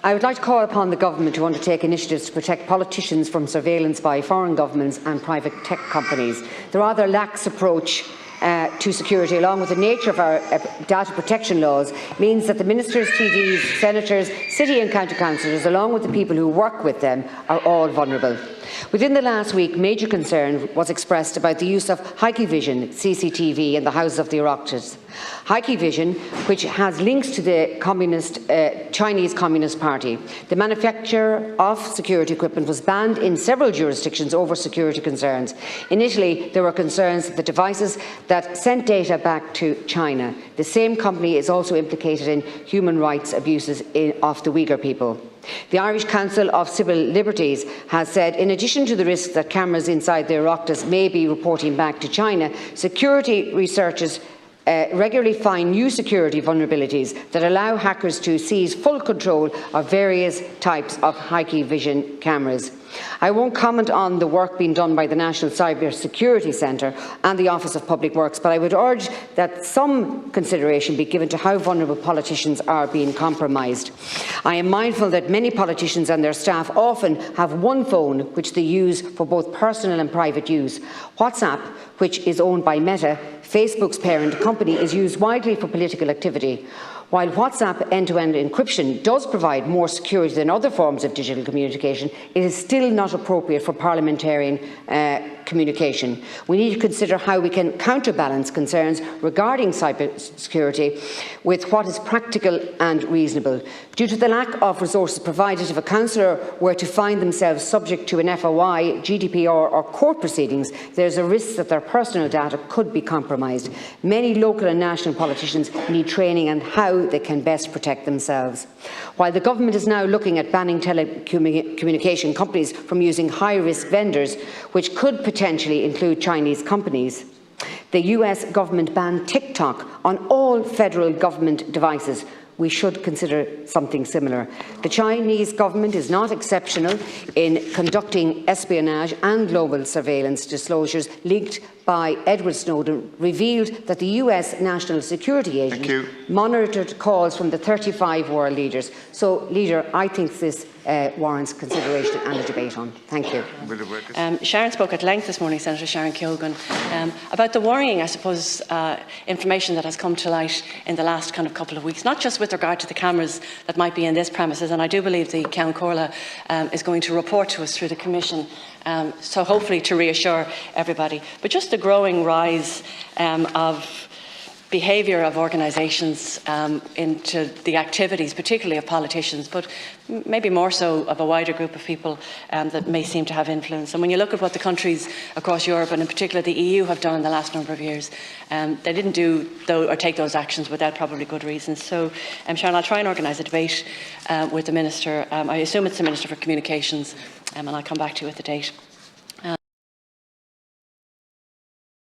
I would like to call upon the Government to undertake initiatives to protect politicians from surveillance by foreign governments and private tech companies. The rather lax approach to security, along with the nature of our data protection laws, means that the ministers, TDs, senators, city and county councillors, along with the people who work with them, are all vulnerable. Within the last week, major concern was expressed about the use of Hikvision CCTV in the houses of the Oireachtas. Hikvision, which has links to the Chinese Communist Party. The manufacture of security equipment was banned in several jurisdictions over security concerns. In Italy, there were concerns that the devices that sent data back to China. The same company is also implicated in human rights abuses of the Uyghur people. The Irish Council of Civil Liberties has said, in addition to the risk that cameras inside the Oireachtas may be reporting back to China, security researchers regularly find new security vulnerabilities that allow hackers to seize full control of various types of Hikvision cameras. I won't comment on the work being done by the National Cyber Security Centre and the Office of Public Works, but I would urge that some consideration be given to how vulnerable politicians are being compromised. I am mindful that many politicians and their staff often have one phone which they use for both personal and private use. WhatsApp, which is owned by Meta, Facebook's parent company, is used widely for political activity. While WhatsApp end-to-end encryption does provide more security than other forms of digital communication, it is still not appropriate for parliamentarian communication. We need to consider how we can counterbalance concerns regarding cybersecurity with what is practical and reasonable. Due to the lack of resources provided, if a councillor were to find themselves subject to an FOI, GDPR or court proceedings, there is a risk that their personal data could be compromised. Many local and national politicians need training on how they can best protect themselves. While the government is now looking at banning telecommunication companies from using high-risk vendors, which could potentially include Chinese companies, the US government banned TikTok on all federal government devices. We should consider something similar. The Chinese government is not exceptional in conducting espionage, and global surveillance disclosures leaked by Edward Snowden revealed that the US National Security Agency monitored calls from the 35 world leaders. So, Leader, I think this warrants consideration and a debate on. Thank you. Sharon spoke at length this morning, Senator Sharon Keogan, about the worrying, I suppose, information that has come to light in the last couple of weeks, not just with regard to the cameras that might be in this premises, and I do believe the Ceann Comhairle is going to report to us through the Commission, so hopefully to reassure everybody, but just the growing rise of behaviour of organisations into the activities, particularly of politicians, but maybe more so of a wider group of people that may seem to have influence. And when you look at what the countries across Europe, and in particular the EU, have done in the last number of years, they didn't take those actions without probably good reasons. So, Sharon, I'll try and organise a debate with the Minister. I assume it's the Minister for Communications, and I'll come back to you with the date.